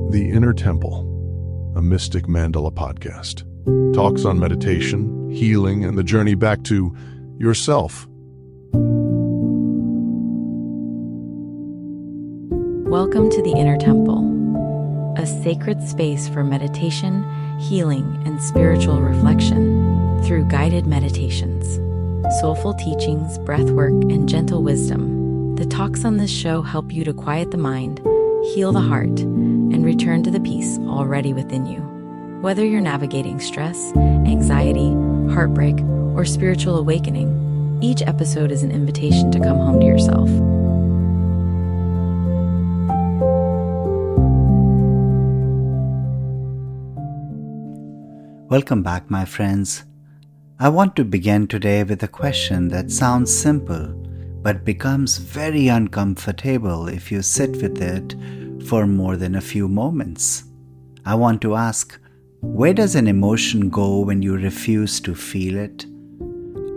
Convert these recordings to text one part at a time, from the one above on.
The Inner Temple, a Mystic Mandala podcast, talks on meditation, healing, and the journey back to yourself. Welcome to the Inner Temple, a sacred space for meditation, healing, and spiritual reflection through guided meditations, soulful teachings, breathwork, and gentle wisdom. The talks on this show help you to quiet the mind, heal the heart, and return to the peace already within you. Whether you're navigating stress, anxiety, heartbreak, or spiritual awakening, each episode is an invitation to come home to yourself. Welcome back, my friends. I want to begin today with a question that sounds simple, but becomes very uncomfortable if you sit with it for more than a few moments. I want to ask, where does an emotion go when you refuse to feel it?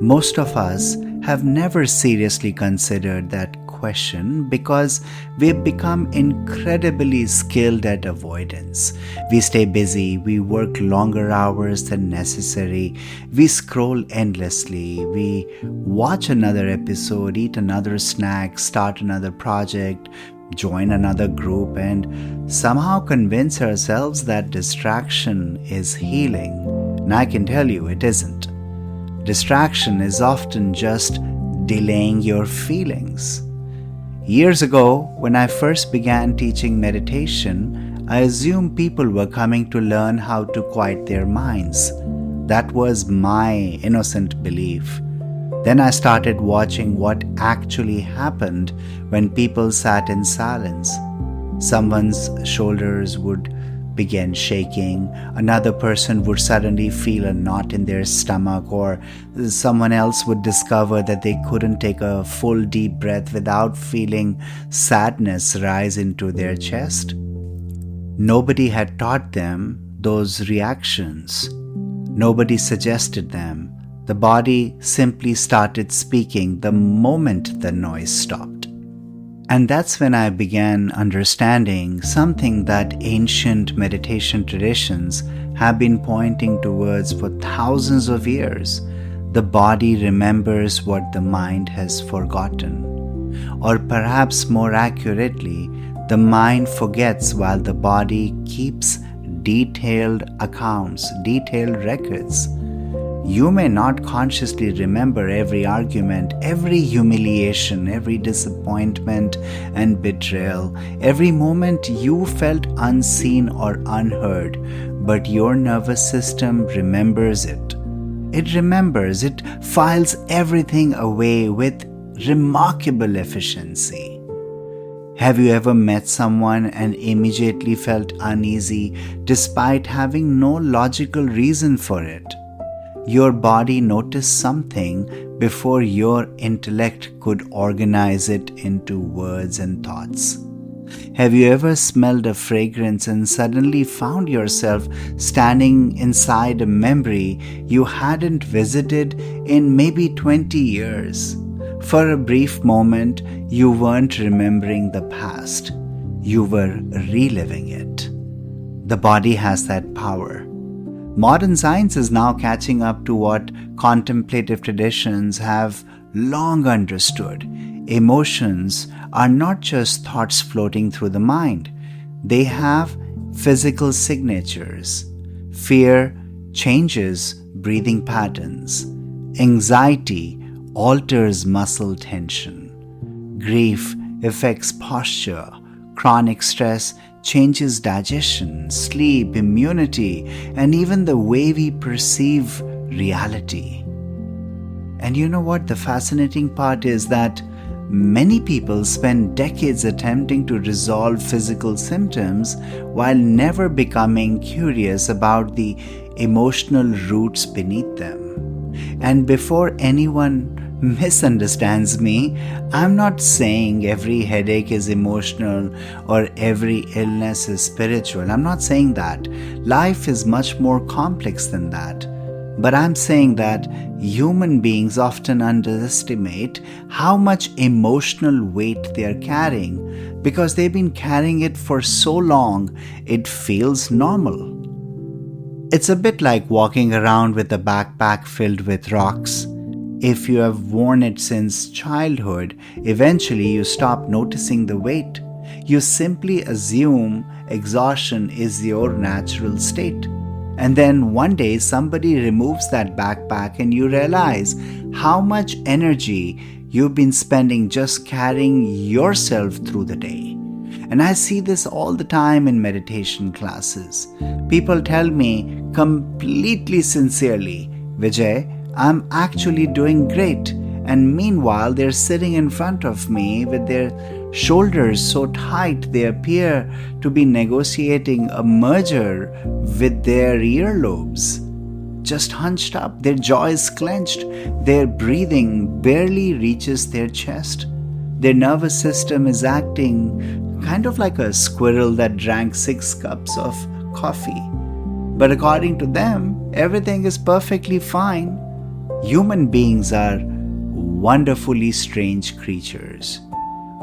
Most of us have never seriously considered that question because we've become incredibly skilled at avoidance. We stay busy, we work longer hours than necessary, we scroll endlessly, we watch another episode, eat another snack, start another project, join another group, and somehow convince ourselves that distraction is healing. And I can tell you it isn't. Distraction is often just delaying your feelings. Years ago, when I first began teaching meditation, I assumed people were coming to learn how to quiet their minds. That was my innocent belief. Then I started watching what actually happened when people sat in silence. Someone's shoulders would begin shaking, another person would suddenly feel a knot in their stomach, or someone else would discover that they couldn't take a full deep breath without feeling sadness rise into their chest. Nobody had taught them those reactions. Nobody suggested them. The body simply started speaking the moment the noise stopped. And that's when I began understanding something that ancient meditation traditions have been pointing towards for thousands of years. The body remembers what the mind has forgotten. Or perhaps more accurately, the mind forgets while the body keeps detailed accounts, detailed records. You may not consciously remember every argument, every humiliation, every disappointment and betrayal, every moment you felt unseen or unheard, but your nervous system remembers it. It remembers, it files everything away with remarkable efficiency. Have you ever met someone and immediately felt uneasy despite having no logical reason for it? Your body noticed something before your intellect could organize it into words and thoughts. Have you ever smelled a fragrance and suddenly found yourself standing inside a memory you hadn't visited in maybe 20 years? For a brief moment, you weren't remembering the past. You were reliving it. The body has that power. Modern science is now catching up to what contemplative traditions have long understood. Emotions are not just thoughts floating through the mind. They have physical signatures. Fear changes breathing patterns. Anxiety alters muscle tension. Grief affects posture. Chronic stress changes digestion, sleep, immunity, and even the way we perceive reality. And you know what? The fascinating part is that many people spend decades attempting to resolve physical symptoms while never becoming curious about the emotional roots beneath them. And before anyone misunderstands me, I'm not saying every headache is emotional or every illness is spiritual. I'm not saying that. Life is much more complex than that. But I'm saying that human beings often underestimate how much emotional weight they are carrying because they've been carrying it for so long it feels normal. It's a bit like walking around with a backpack filled with rocks. If you have worn it since childhood, eventually you stop noticing the weight. You simply assume exhaustion is your natural state. And then one day somebody removes that backpack and you realize how much energy you've been spending just carrying yourself through the day. And I see this all the time in meditation classes. People tell me completely sincerely, Vijay, I'm actually doing great. And meanwhile, they're sitting in front of me with their shoulders so tight they appear to be negotiating a merger with their earlobes. Just hunched up, their jaw is clenched, their breathing barely reaches their chest. Their nervous system is acting kind of like a squirrel that drank 6 cups of coffee. But according to them, everything is perfectly fine. Human beings are wonderfully strange creatures.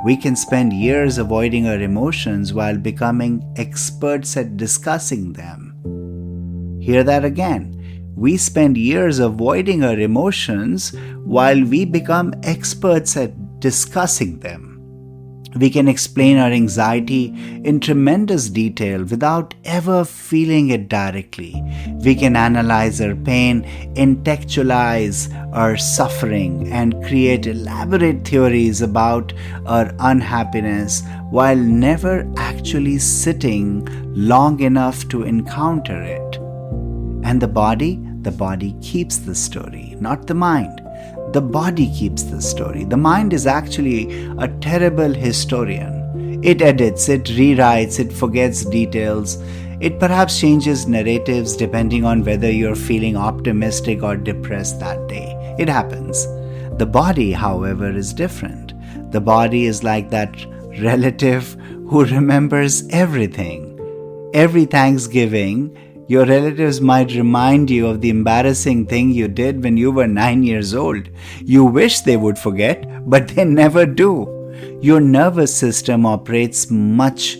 We can spend years avoiding our emotions while becoming experts at discussing them. Hear that again. We spend years avoiding our emotions while we become experts at discussing them. We can explain our anxiety in tremendous detail without ever feeling it directly. We can analyze our pain, intellectualize our suffering, and create elaborate theories about our unhappiness while never actually sitting long enough to encounter it. And the body keeps the story, not the mind. The body keeps the story. The mind is actually a terrible historian. It edits, it rewrites, it forgets details. It perhaps changes narratives depending on whether you're feeling optimistic or depressed that day. It happens. The body, however, is different. The body is like that relative who remembers everything. Every Thanksgiving, your relatives might remind you of the embarrassing thing you did when you were 9 years old. You wish they would forget, but they never do. Your nervous system operates much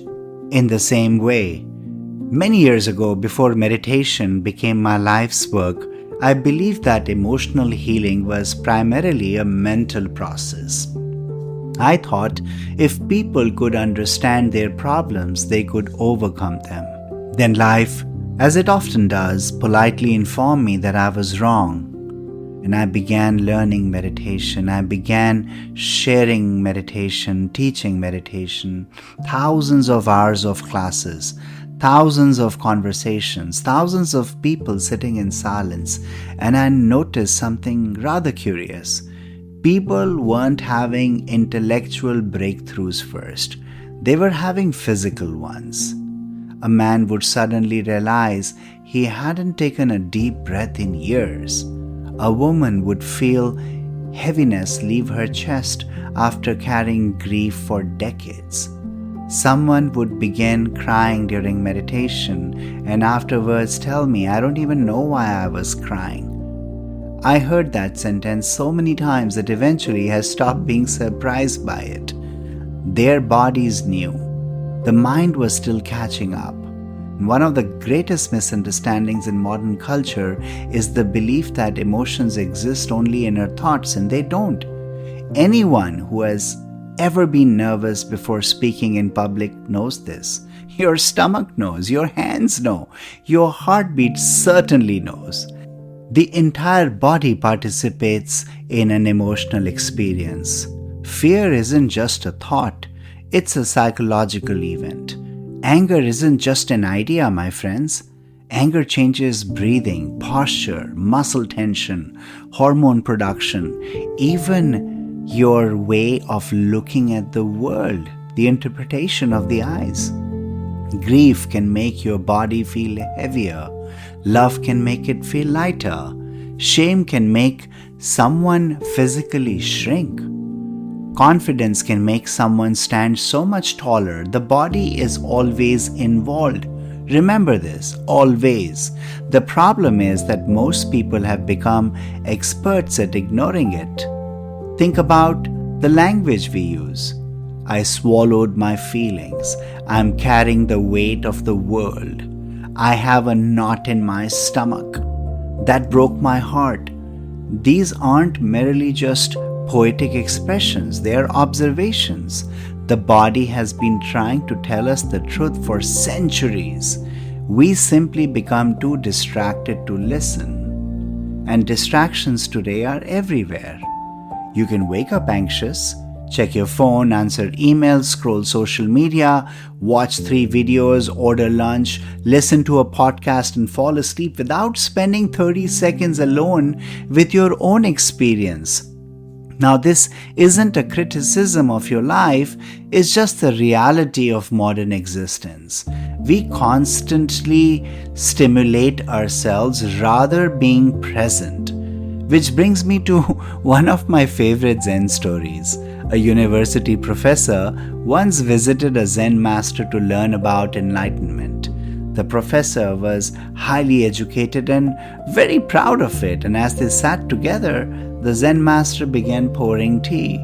in the same way. Many years ago, before meditation became my life's work, I believed that emotional healing was primarily a mental process. I thought if people could understand their problems, they could overcome them. Then life, as it often does, politely informed me that I was wrong. And I began learning meditation. I began sharing meditation, teaching meditation, thousands of hours of classes, thousands of conversations, thousands of people sitting in silence. And I noticed something rather curious. People weren't having intellectual breakthroughs first. They were having physical ones. A man would suddenly realize he hadn't taken a deep breath in years. A woman would feel heaviness leave her chest after carrying grief for decades. Someone would begin crying during meditation and afterwards tell me, I don't even know why I was crying. I heard that sentence so many times that eventually I stopped being surprised by it. Their bodies knew. The mind was still catching up. One of the greatest misunderstandings in modern culture is the belief that emotions exist only in our thoughts, and they don't. Anyone who has ever been nervous before speaking in public knows this. Your stomach knows, your hands know, your heartbeat certainly knows. The entire body participates in an emotional experience. Fear isn't just a thought. It's a psychological event. Anger isn't just an idea, my friends. Anger changes breathing, posture, muscle tension, hormone production, even your way of looking at the world, the interpretation of the eyes. Grief can make your body feel heavier. Love can make it feel lighter. Shame can make someone physically shrink. Confidence can make someone stand so much taller. The body is always involved. Remember this, always. The problem is that most people have become experts at ignoring it. Think about the language we use. I swallowed my feelings. I'm carrying the weight of the world. I have a knot in my stomach. That broke my heart. These aren't merely just poetic expressions, they are observations. The body has been trying to tell us the truth for centuries. We simply become too distracted to listen. And distractions today are everywhere. You can wake up anxious, check your phone, answer emails, scroll social media, watch 3 videos, order lunch, listen to a podcast and fall asleep without spending 30 seconds alone with your own experience. Now, this isn't a criticism of your life, it's just the reality of modern existence. We constantly stimulate ourselves rather being present. Which brings me to one of my favorite Zen stories. A university professor once visited a Zen master to learn about enlightenment. The professor was highly educated and very proud of it, and as they sat together, the Zen master began pouring tea.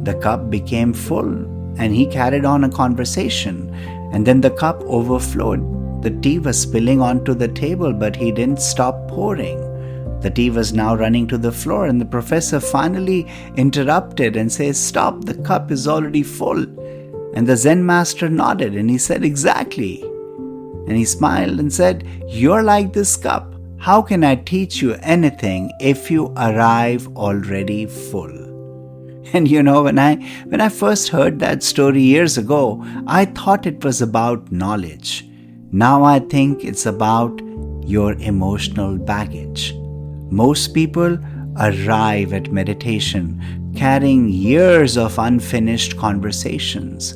The cup became full, and he carried on a conversation, and then the cup overflowed. The tea was spilling onto the table, but he didn't stop pouring. The tea was now running to the floor, and the professor finally interrupted and says, "Stop, the cup is already full." And the Zen master nodded and he said, "Exactly." And he smiled and said, "You're like this cup. How can I teach you anything if you arrive already full?" And when I first heard that story years ago, I thought it was about knowledge. Now I think it's about your emotional baggage. Most people arrive at meditation carrying years of unfinished conversations,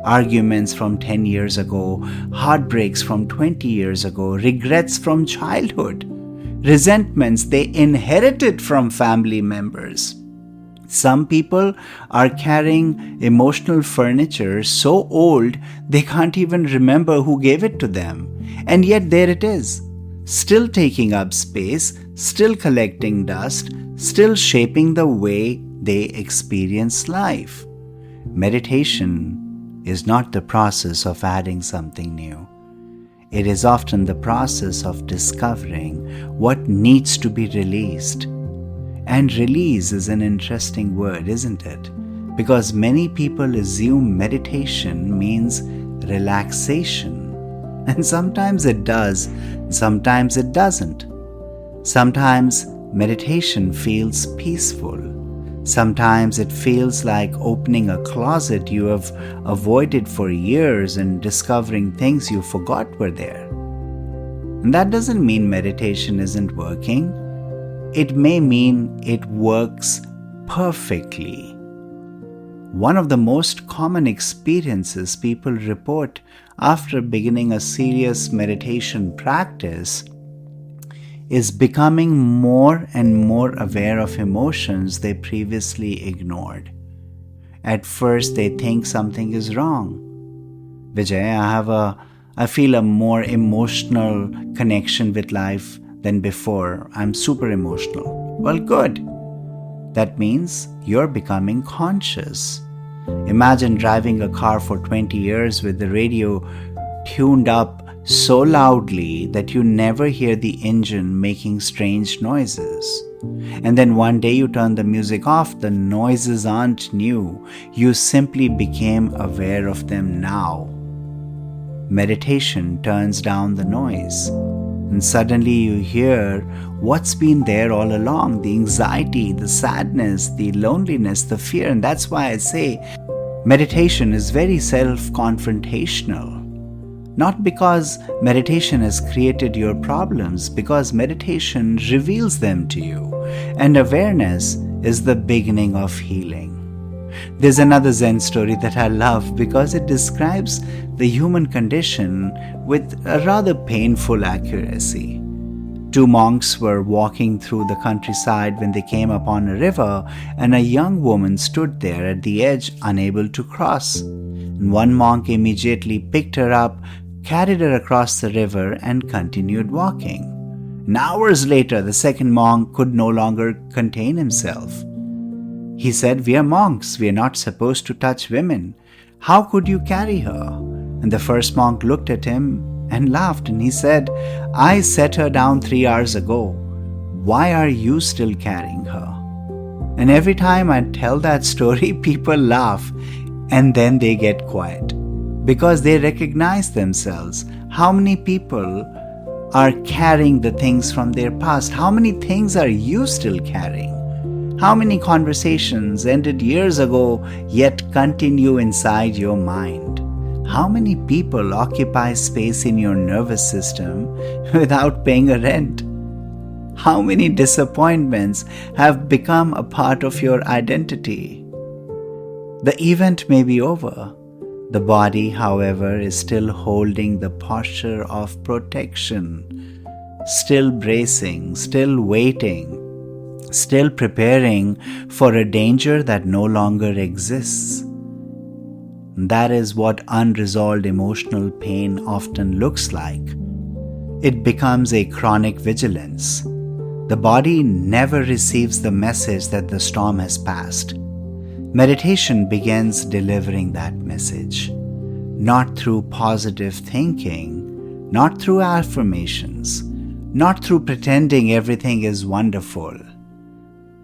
arguments from 10 years ago, heartbreaks from 20 years ago, regrets from childhood, resentments they inherited from family members. Some people are carrying emotional furniture so old they can't even remember who gave it to them. And yet there it is, still taking up space, still collecting dust, still shaping the way they experience life. Meditation is not the process of adding something new. It is often the process of discovering what needs to be released. And release is an interesting word, isn't it? Because many people assume meditation means relaxation. And sometimes it does, sometimes it doesn't. Sometimes meditation feels peaceful. Sometimes it feels like opening a closet you have avoided for years and discovering things you forgot were there. And that doesn't mean meditation isn't working. It may mean it works perfectly. One of the most common experiences people report after beginning a serious meditation practice is becoming more and more aware of emotions they previously ignored. At first, they think something is wrong. Vijay, I feel a more emotional connection with life than before. I'm super emotional. Well, good. That means you're becoming conscious. Imagine driving a car for 20 years with the radio tuned up so loudly that you never hear the engine making strange noises. And then one day you turn the music off, the noises aren't new. You simply became aware of them now. Meditation turns down the noise. And suddenly you hear what's been there all along, the anxiety, the sadness, the loneliness, the fear. And that's why I say meditation is very self-confrontational. Not because meditation has created your problems, because meditation reveals them to you. And awareness is the beginning of healing. There's another Zen story that I love because it describes the human condition with a rather painful accuracy. 2 monks were walking through the countryside when they came upon a river, and a young woman stood there at the edge, unable to cross. And one monk immediately picked her up, carried her across the river, and continued walking. And hours later, the second monk could no longer contain himself. He said, "We are monks. We are not supposed to touch women. How could you carry her?" And the first monk looked at him and laughed, and he said, "I set her down 3 hours ago. Why are you still carrying her?" And every time I tell that story, people laugh and then they get quiet because they recognize themselves. How many people are carrying the things from their past? How many things are you still carrying? How many conversations ended years ago yet continue inside your mind? How many people occupy space in your nervous system without paying a rent? How many disappointments have become a part of your identity? The event may be over. The body, however, is still holding the posture of protection, still bracing, still waiting, still preparing for a danger that no longer exists. That is what unresolved emotional pain often looks like. It becomes a chronic vigilance. The body never receives the message that the storm has passed. Meditation begins delivering that message, not through positive thinking, not through affirmations, not through pretending everything is wonderful.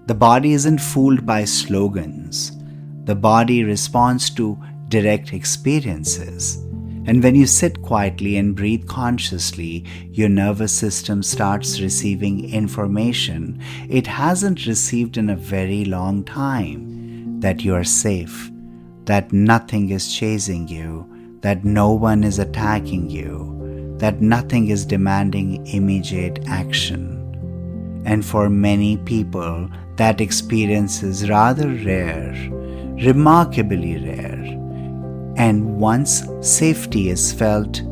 The body isn't fooled by slogans. The body responds to direct experiences. And when you sit quietly and breathe consciously, your nervous system starts receiving information it hasn't received in a very long time. That you are safe, that nothing is chasing you, that no one is attacking you, that nothing is demanding immediate action. And for many people, that experience is rather rare, remarkably rare. And once safety is felt,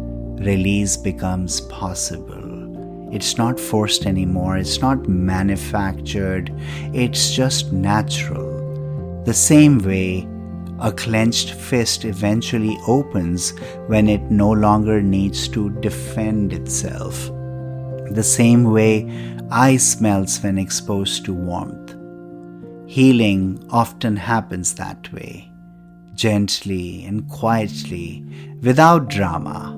release becomes possible. It's not forced anymore, it's not manufactured, it's just natural. The same way a clenched fist eventually opens when it no longer needs to defend itself. The same way ice melts when exposed to warmth. Healing often happens that way. Gently and quietly, without drama,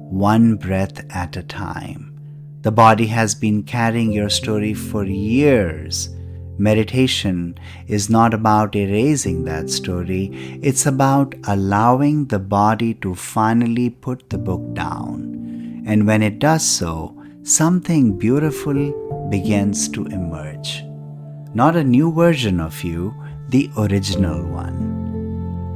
one breath at a time. The body has been carrying your story for years. Meditation is not about erasing that story, it's about allowing the body to finally put the book down. And when it does so, something beautiful begins to emerge. Not a new version of you, the original one.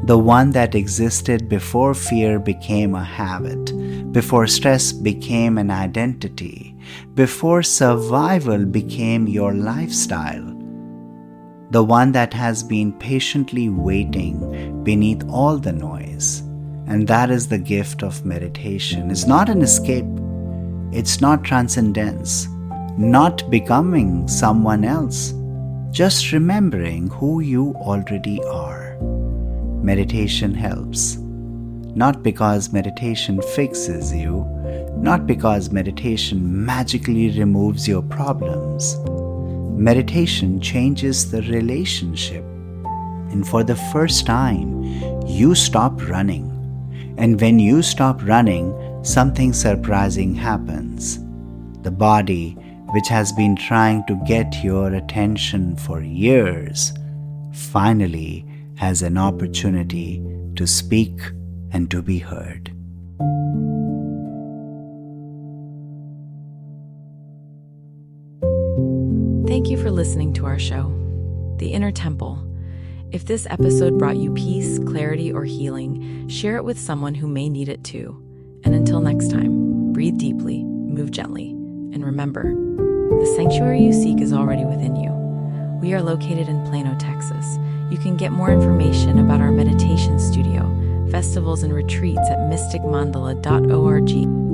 The one that existed before fear became a habit, before stress became an identity, before survival became your lifestyle. The one that has been patiently waiting beneath all the noise. And that is the gift of meditation. It's not an escape. It's not transcendence, not becoming someone else, just remembering who you already are. Meditation helps, not because meditation fixes you, not because meditation magically removes your problems. Meditation changes the relationship, and for the first time, you stop running. And when you stop running, something surprising happens. The body, which has been trying to get your attention for years, finally has an opportunity to speak and to be heard. Thank you for listening to our show, The Inner Temple. If this episode brought you peace, clarity, or healing, share it with someone who may need it too. And until next time, breathe deeply, move gently, and remember, the sanctuary you seek is already within you. We are located in Plano, Texas. You can get more information about our meditation studio, festivals, and retreats at mysticmandala.org.